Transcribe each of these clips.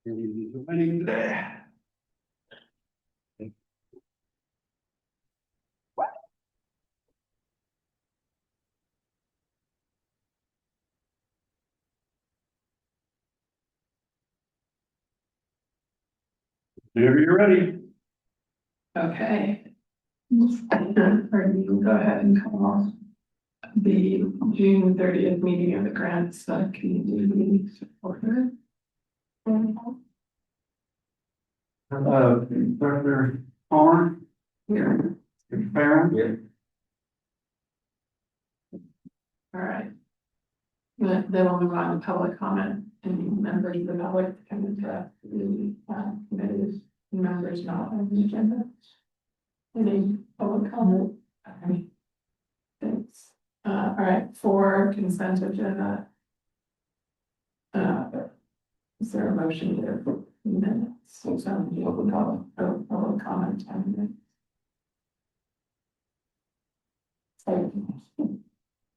Winning today. Whenever you're ready. Okay. Or you can go ahead and come off the June 30th meeting of the Grants Subcommittee order. Director Palmer. Here. Farron. Here. All right. Then we'll move on to public comment. Any members of the public to come into the committees, members not on the agenda. Any public comment? Okay. Thanks. All right, for consent agenda. Is there a motion to approve minutes? So public comment. Oh, public comment 10 minutes.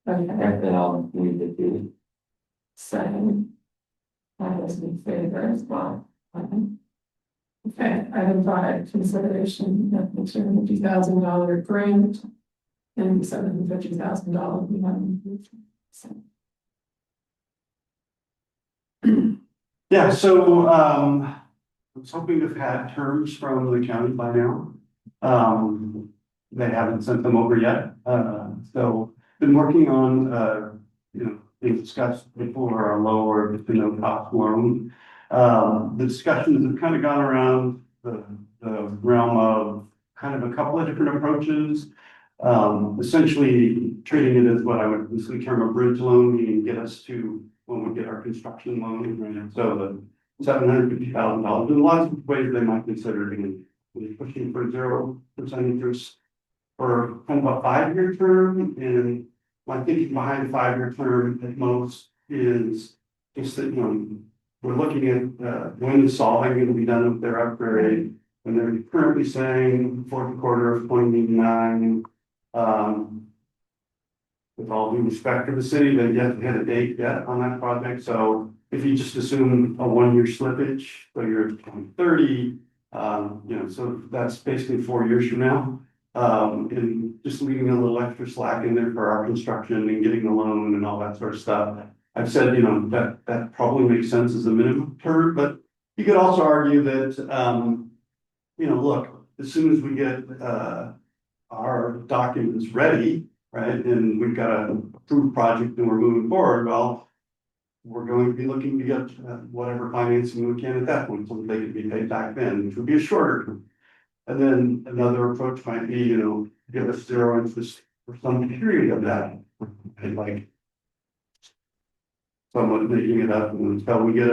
Okay, then I'll leave the two. Second. That is in favor as well. Okay, item 5, consideration of the $250,000 grant and $750,000 Yeah, so I was hoping to have had terms from the county by now. They haven't sent them over yet. So been working on they discussed before a lower to no cost loan. The discussions have kind of gone around the realm of kind of a couple of different approaches. Essentially treating it as what I would loosely term a bridge loan, meaning get us to when we get our construction loan. Right? So the $750,000. There's lots of ways they might consider it. Pushing for 0% interest for kind of a 5-year term, and my thinking behind a 5-year term at most is just that we're looking at when is solving going to be done with their upgrade, and they're currently saying fourth quarter of 2029. With all due respect to the city, they haven't had a date yet on that project. So if you just assume a 1-year slippage, so you're at 2030, so that's basically 4 years from now. And just leaving a little extra slack in there for our construction and getting the loan and all that sort of stuff. I've said, that probably makes sense as a minimum term, but you could also argue that, look, as soon as we get our documents ready, right, and we've got an approved project and we're moving forward, well, we're going to be looking to get whatever financing we can at that point, so that they can be paid back then, which would be a shorter term. And then another approach might be, give us 0 interest for some period of that, and like somewhat making it up until we get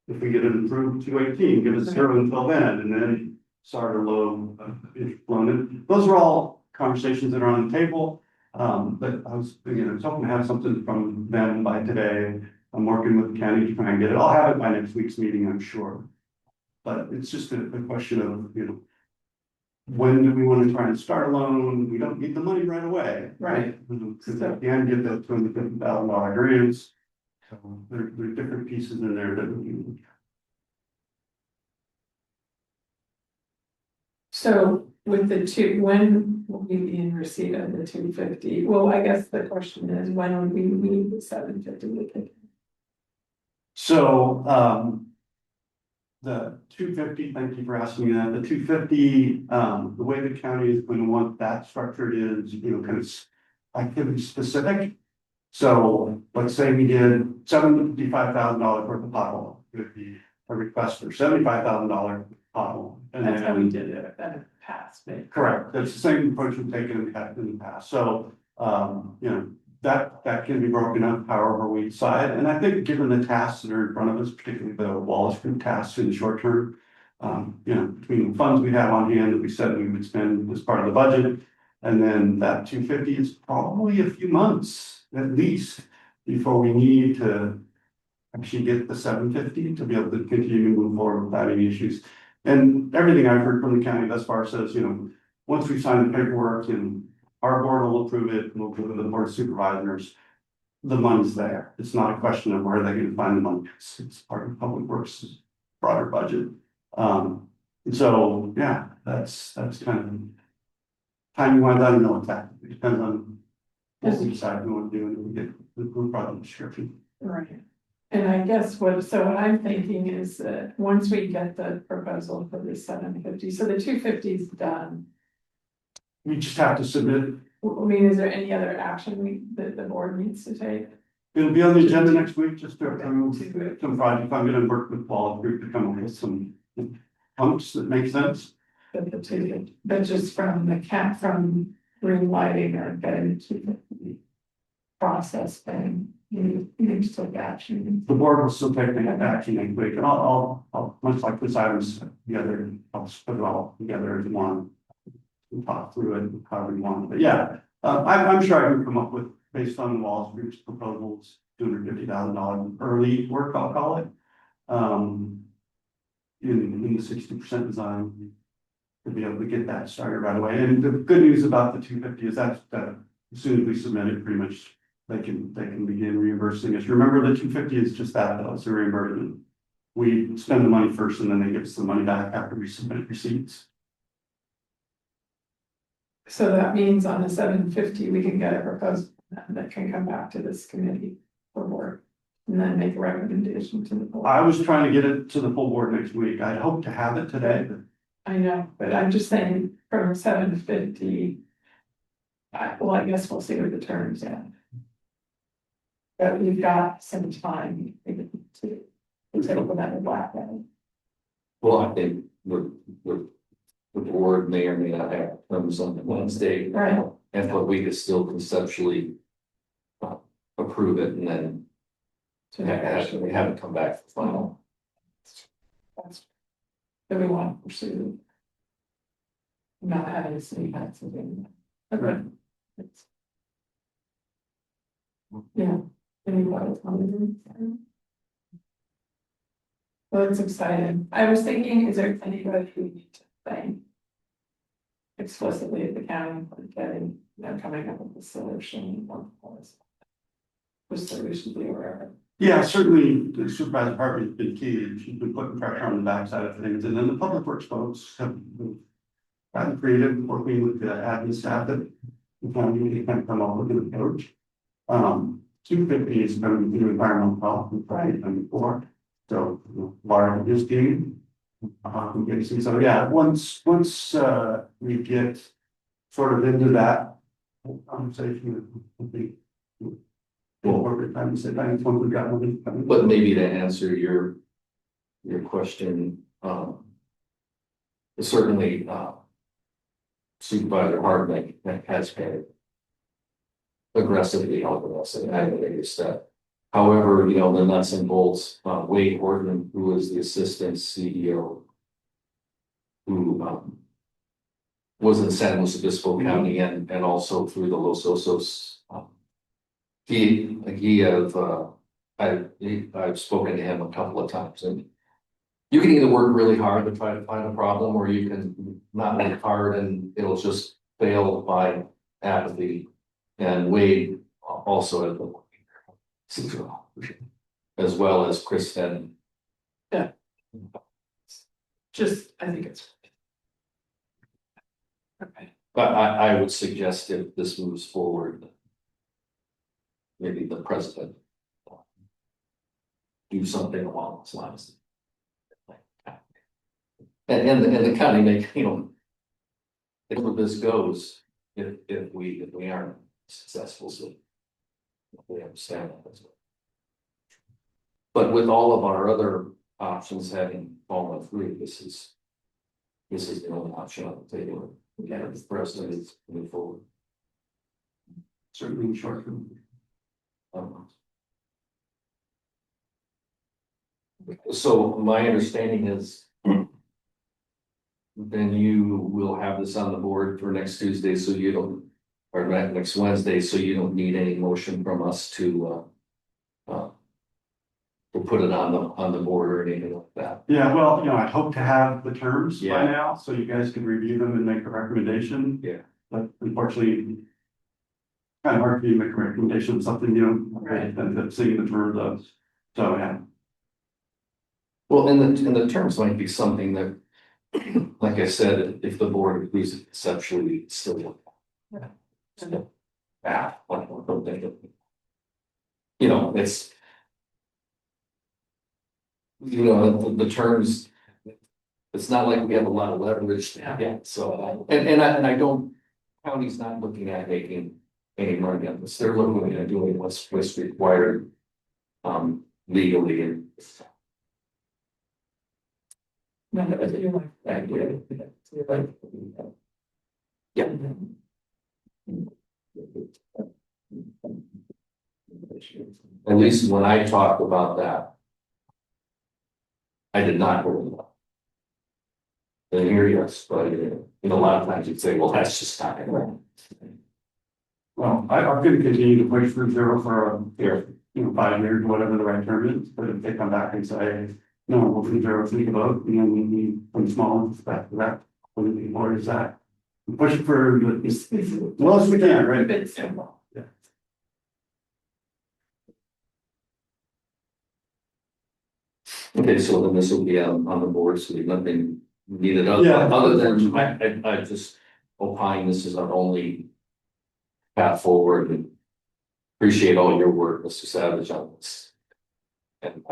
if we get it approved 218, give us 0 until then, and then start a low interest loan. And those are all conversations that are on the table. But I was hoping to have something from them by today. I'm working with the county to try and get it. I'll have it by next week's meeting, I'm sure. But it's just a question of, when do we want to try and start a loan? We don't need the money right away, right? Because at the end, get that $250,000 grants. So there are different pieces in there that we need. So with the two, when will we be in receipt of the 250? Well, I guess the question is, when would we need the 750? So the 250, thank you for asking me that. The 250, the way the county is going to want that structured is, kind of activity specific. So let's say we did $75,000 worth of pothole. It would be a request for $75,000 pothole. And that's how we did it in the past. Correct. That's the same approach we've taken in the past. So, that can be broken up however we decide. And I think given the tasks that are in front of us, particularly the Wallace Group tasks in the short term, between the funds we have on hand that we said we would spend as part of the budget, and then that 250 is probably a few months at least before we need to actually get the 750 to be able to continue to move forward without any issues. And everything I've heard from the county thus far says, once we sign the paperwork and our board will approve it, we'll approve it to the board of supervisors, the money's there. It's not a question of where they're going to find the money. It's part of public works broader budget. And so, yeah, that's kind of timing wise, I don't know exactly, it depends on what we decide we want to do and we get the project description. Right. And I guess what I'm thinking is that once we get the proposal for the 750, so the 250 is done. We just have to submit. I mean, is there any other action that the board needs to take? It'll be on the agenda next week, just to approve some project. I'm gonna work with Paul Group to come up with some pumps that make sense. But just from the from green lighting or getting to the process thing, you need to take action. The board will still take the action next week, and I'll much like this items together, I'll just put it all together as one. We'll talk through it however you want, but yeah, I'm sure I can come up with, based on the Walls Group's proposals, $250,000 early work, I'll call it. In the 60% design, to be able to get that started right away. And the good news about the 250 is that as soon as we submit it, pretty much they can begin reimbursing us. Remember, the 250 is just that, though, it's a reimbursement. We spend the money first and then they give us the money back after we submit receipts. So that means on the 750, we can get a proposal that can come back to this committee for work and then make a recommendation to the board. I was trying to get it to the full board next week. I'd hope to have it today, but I know, but I'm just saying from 750. Well, I guess we'll see what the terms are. But we've got some time to take a that black out. Well, I think the board may or may not have terms on Wednesday. Right. And but we could still conceptually approve it and then we haven't come back to the final. That's that we want to pursue. Not having city council in. Okay. Yeah. Anybody commenting? Well, it's exciting. I was thinking, is there anybody who need to thank explicitly at the county for getting, coming up with the solution? Just so we should be aware of. yeah, certainly the supervisor department has been key. She's been putting pressure on the backside of things. And then the public works folks have gotten creative, working with the admin staff that the county can come up with an approach. 250 is going to be environmental problem, right? And before, so Laura is team. So yeah, once we get sort of into that conversation, I think appropriate time to sit down. Once we've got one. But maybe to answer your question, certainly Supervisor Hardman has been aggressively helping us and advocating a step. However, the nuts and bolts, Wade Horton, who is the assistant CEO, who was in San Luis Obispo County and also through the Los Osos. I've spoken to him a couple of times, and you can either work really hard to try to find a problem, or you can not work hard and it'll just fail by apathy. And Wade also has been as well as Kristen. Yeah. Just, I think it's. Okay. But I would suggest if this moves forward, maybe the president do something along those lines. And the county may, if this goes, if we aren't successful, so we understand that as well. But with all of our other options having fallen through, this is the only option on the table. Again, the president is moving forward. Certainly in short term. So my understanding is then you will have this on the board for next Tuesday, so you don't, or next Wednesday, so you don't need any motion from us to put it on the board or anything like that. Yeah, well, I hope to have the terms by Yeah. now, so you guys can review them and make a recommendation. Yeah. But unfortunately, kind of hard for you to make a recommendation of something, Right. and seeing the terms of, so yeah. Well, and the terms might be something that, like I said, if the board agrees it conceptually, it's still. Yeah. Still. Like, don't think it. You know, it's. You know, the terms. It's not like we have a lot of leverage yet, so, and I don't, county's not looking at making any money on this, they're looking at doing what's required. Legally and. No, that's what you like. Yeah. At least when I talked about that. I did not bring it up. And here, yes, but you know, a lot of times you'd say, well, that's just not gonna work. Well, I'm gonna continue to push for zero for, you know, 5 years, whatever the right term is, but if they come back and say, no, we'll do zero, think about, and then we need some small back to that, what do we need more is that? Push it for the lowest we can, right? Keep it simple. Yeah. Okay, so then this will be on the board, so there's nothing needed Yeah. other than I just opine this is our only. Path forward and appreciate all your work, Mr. Savage, on this. And.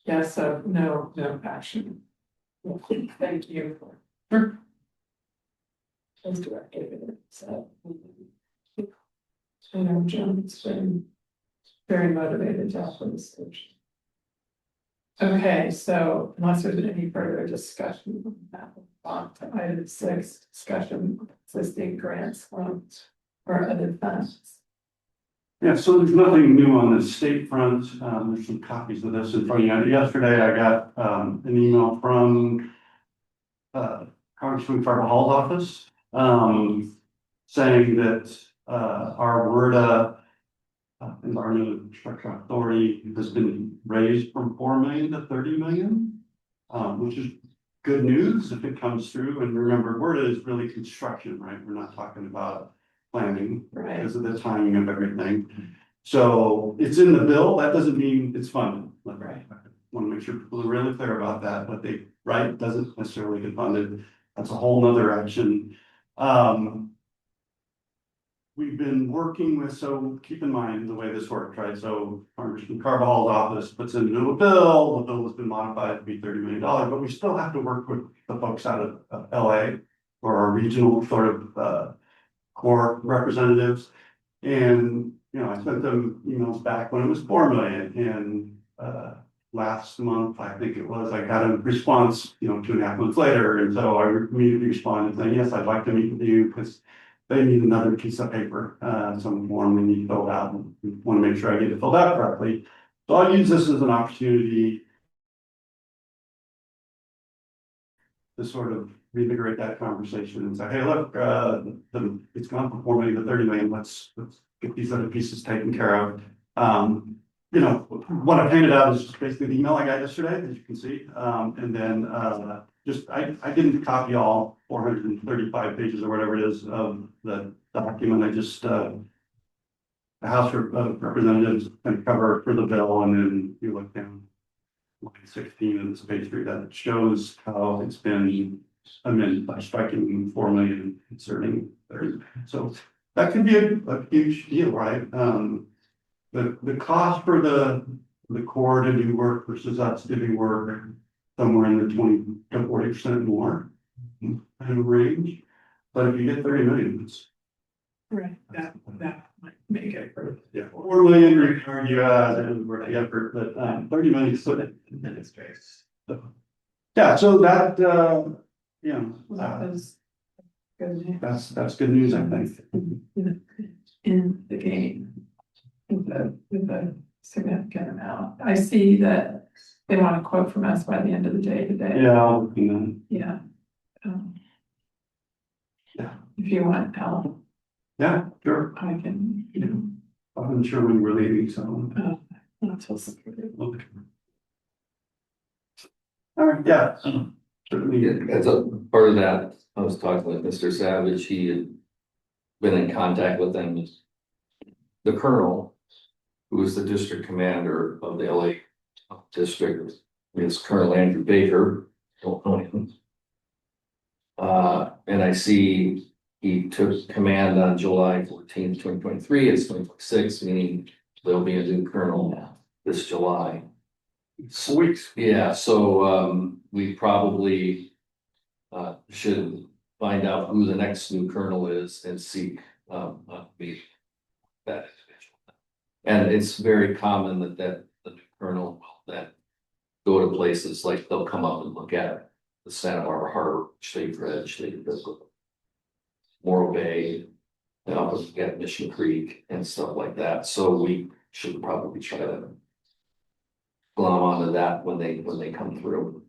Yeah, so no action. Thank you for. Sure. As directed, so. I know John's been very motivated to help this stage. Okay, so unless there's any further discussion on that, on to item 6, discussion of existing grants, loans, or other funds. Yeah, so there's nothing new on the state front. There's some copies of this in front of you. Yesterday, I got an email from Congressman Hall's office saying that our WRDA Environmental Infrastructure Authority has been raised from 4 million to 30 million, which is good news if it comes through. And remember, WRDA is really construction, right? We're not talking about planning because of the timing of everything. So it's in the bill. That doesn't mean it's funded. Right. I want to make sure people are really clear about that. What they write doesn't necessarily get funded. That's a whole nother action. We've been working with, so keep in mind the way this works, right? So Congressman Carvajal's office puts into a bill, the bill has been modified to be $30 million, but we still have to work with the folks out of LA or our regional sort of core representatives. And, you know, I sent them emails back when it was 4 million, and last month, I think it was, I got a response, 2.5 months later. And so I immediately responded saying, yes, I'd like to meet with you because they need another piece of paper, some form they need filled out, and we want to make sure I get it filled out correctly. So I'll use this as an opportunity to sort of reinvigorate that conversation and say, hey, look, it's gone from 4 million to 30 million. Let's get these other pieces taken care of. What I painted out is just basically the email I got yesterday, as you can see. And then I didn't copy all 435 pages or whatever it is of the document. I just the House of Representatives kind of cover for the bill, and then you look down line 16 in this page 3 that shows how it's been amended by striking 4 million and inserting 30. So that could be a huge deal, right? The cost for the Corps to do work versus us to do work somewhere in the 20 to 40% more kind of range. But if you get 30 million, it's Right, that might make it. 4 million required you and worth the effort, but 30 million is so yeah, so that That was good. that's good news, I think. In the game. With a significant amount. I see that they want a quote from us by the end of the day today. Yeah, Yeah. Yeah. If you want help, yeah, sure. I can, I'm sure when we're leaving, so. not till Saturday. Okay. All right, yeah. Certainly. As a part of that, I was talking with Mr. Savage, he had been in contact with them. The colonel who is the district commander of the LA district, is Colonel Andrew Baker. Don't know him. And I see he took command on July 14th, 2023. It's 2026, meaning there'll be a new colonel this July. Weeks. Yeah, so we probably should find out who the next new colonel is and seek be that individual. And it's very common that the new colonel will then go to places like they'll come up and look at the Santa Barbara Harbor, State Bridge, State Morro Bay, and I'll look at Mission Creek and stuff like that. So we should probably try to glom onto that when they come through.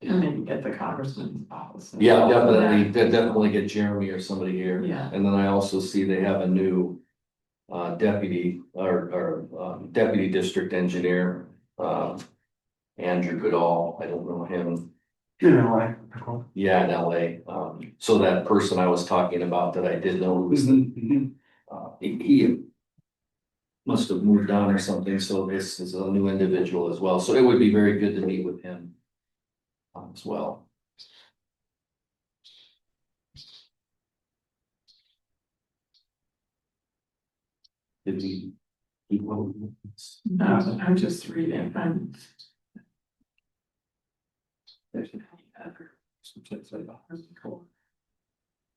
And maybe get the congressman's office. Yeah, definitely get Jeremy or somebody here. Yeah. And then I also see they have a new deputy deputy district engineer, Andrew Goodall. I don't know him. You know, like. Yeah, in LA. So that person I was talking about that I did know was he must have moved on or something. So this is a new individual as well. So it would be very good to meet with him as well. Did we? No, I'm just reading, there's any other.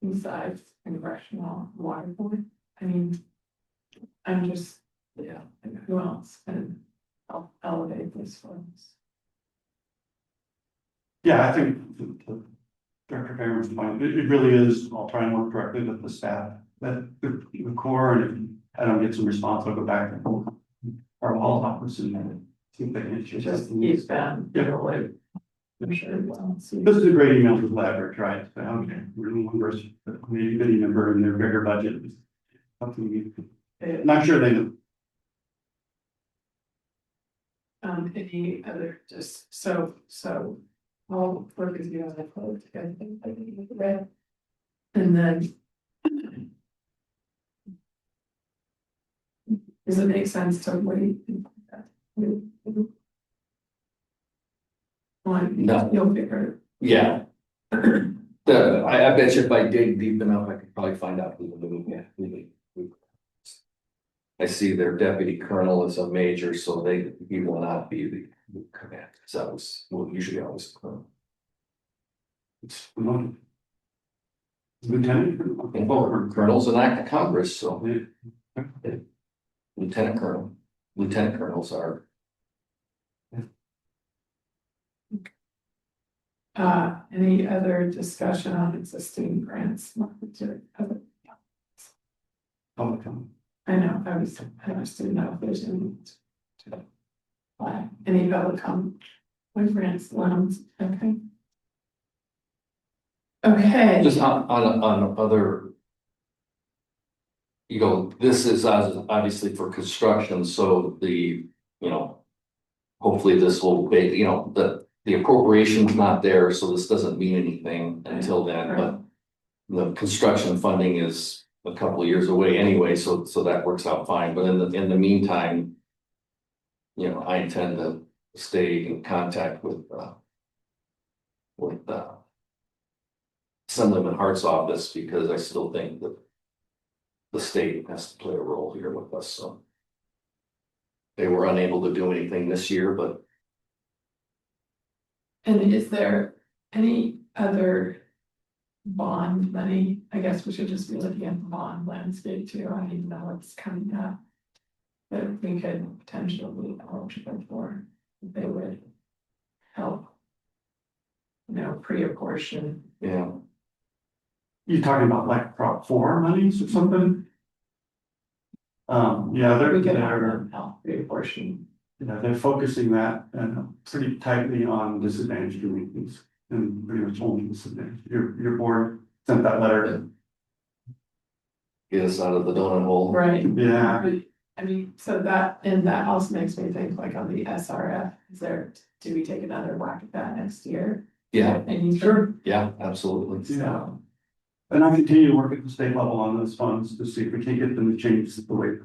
Besides congressional water board, I mean, I'm just, Yeah. who else can help elevate this for us? Yeah, I think Director Cameron's point, it really is, I'll try and work directly with the staff, that the core, and if I don't get some response, I'll go back to our hall office and see if they can issue. Just keep them, Yeah. like, I'm sure it will. This is a great email to leverage, right? So, okay, we're the one person, maybe a number in their bigger budget. Something we, and I'm sure they know. Any other, just so, I'll work with you on the quote, I think you read. And then. Does it make sense to wait? No. You'll figure. Yeah. I bet you if I dig deep enough, I could probably find out who the movie. I see their deputy colonel is a major, so he will not be the command. So that was usually always the colonel. It's lieutenant. And both colonels an act of Congress, so Yeah. lieutenant colonels are. Any other discussion on existing grants? Public comment. I know, I just didn't know if there's any public comment on grants, loans, okay. Okay. Just on other. You know, this is obviously for construction, so hopefully this will be, the appropriation's not there, so this doesn't mean anything until then, but the construction funding is a couple of years away anyway, so that works out fine, but in the meantime, I intend to stay in contact with Assemblyman Hart's office, because I still think that the state has to play a role here with us, so. They were unable to do anything this year, but. And is there any other bond money? I guess we should just be looking at the bond landscape too. I didn't know what's coming up. That we could potentially be eligible for, if they would help. Pre-apportion. Yeah. You talking about like Prop 4 monies or something? Yeah, We could have they're, them help pre-apportion. they're focusing that pretty tightly on disadvantaged communities and pretty much only disadvantaged. Your board sent that letter. Get us out of the donut hole. Right. Yeah. I mean, so that also makes me think like on the SRF, do we take another whack at that next year? Yeah, Sure. yeah, absolutely. So, And I continue to work at the state level on those funds to see if we can get them to change the way.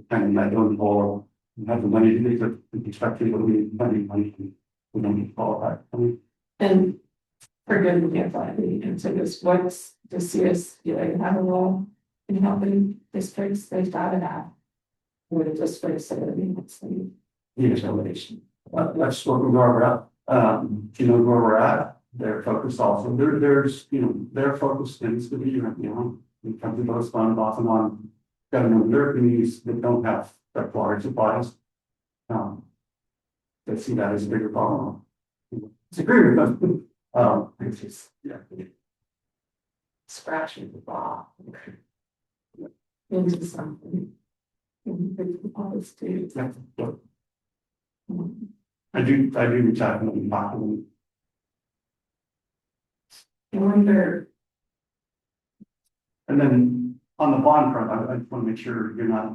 And I don't fall, have the money to make it, expecting to be money, we don't need qualified. I mean, And forgive me if I answer this, what's the CSBA have a role in helping districts, they've got to have. With a district, so I mean, it's the relation. That's what we're at. You know, where we're at, they're focused also, there's, you know, their focus tends to be, you know, we come to those funds often on. Got a number of communities that don't have their water supplies. They see that as a bigger problem. Disagree with them. It's just, yeah. Scratching the ball. Into something. Policy. Yeah. I do reach out to them, talk to them. I wonder, And then on the bond front, I just want to make sure you're not.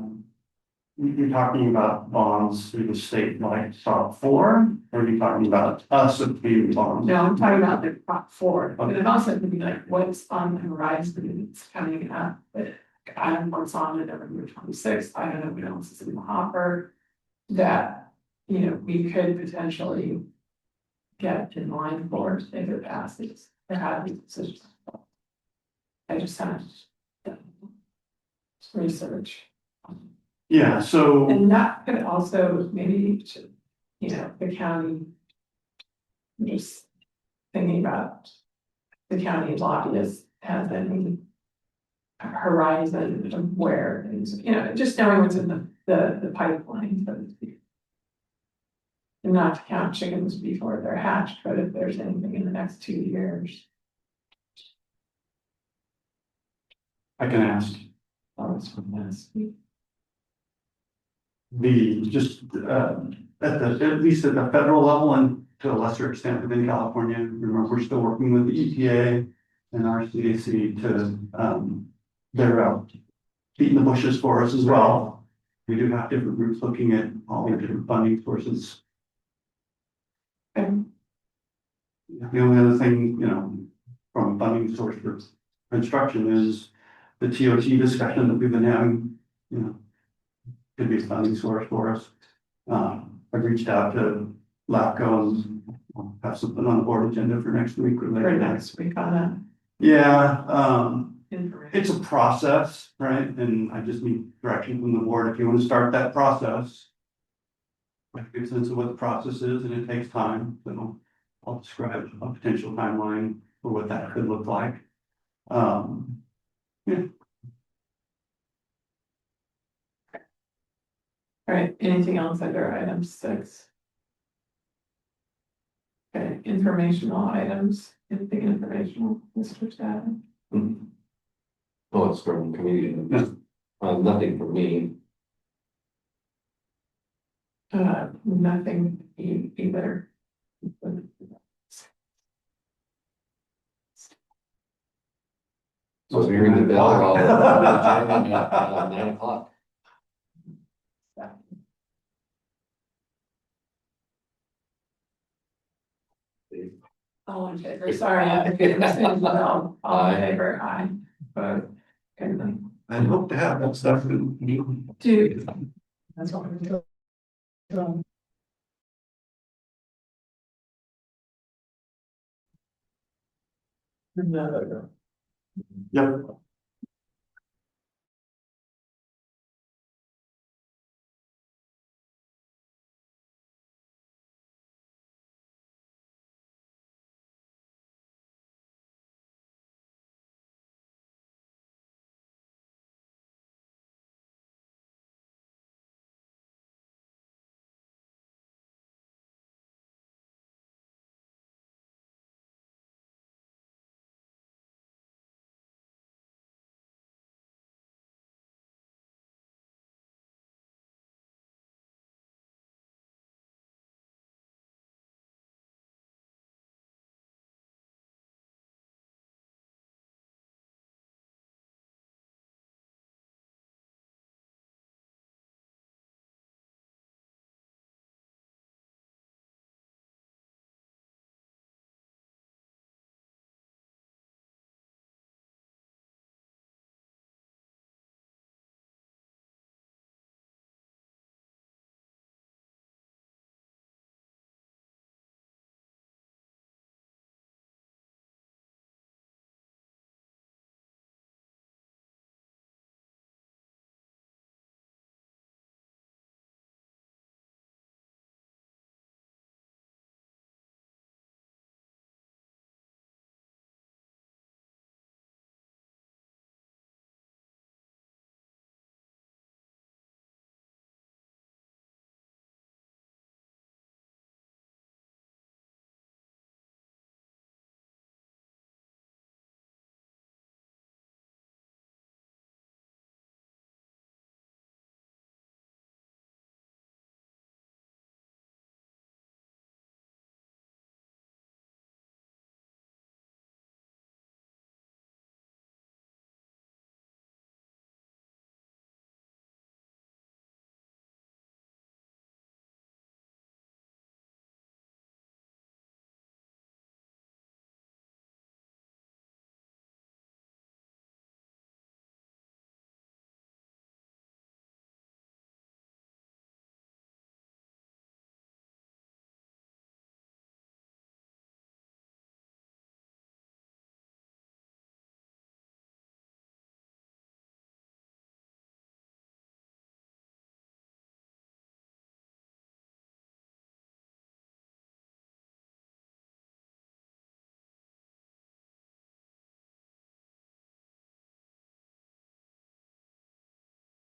You're talking about bonds through the state like SOP 4, or are you talking about us obtaining bonds? no, I'm talking about the prop forward, but it also could be like what's on the horizon, it's coming up, but I don't know what's on it November 26th, I don't know what else is in the hopper. That, you know, we could potentially get in line for if it passes, or have these decisions. I just haven't done some research. Yeah, so, And that could also maybe, you know, the county. Just thinking about the county lobbyist has any horizon of where things, you know, just knowing what's in the pipeline, so to speak. And not to count chickens before they're hatched, but if there's anything in the next 2 years. I can ask. That's from last week. Just at least at the federal level and to a lesser extent within California, remember, we're still working with the EPA and our CAC to, they're out beating the bushes for us as well. We do have different groups looking at all the different funding sources. And The only other thing, you know, from a funding source for construction is the TOT discussion that we've been having, you know, could be a funding source for us. I've reached out to LAPCO and we'll have something on the board agenda for next week or for later. next week on Yeah, that information. it's a process, right? And I just need direction from the board if you want to start that process. I have a good sense of what the process is and it takes time, so I'll describe a potential timeline for what that could look like. Yeah. All right, anything else under item 6? Okay, informational items, anything informational, Mr. Stafford? Oh, it's from community, Yeah. nothing for me. Nothing either. So if you're in the bell, I'll adjourn at 9 o'clock. All in favor, sorry, I think we're saying well, all in favor, aye, vote. Everything. I hope to have that stuff in you. Dude. That's all we're doing. Yep.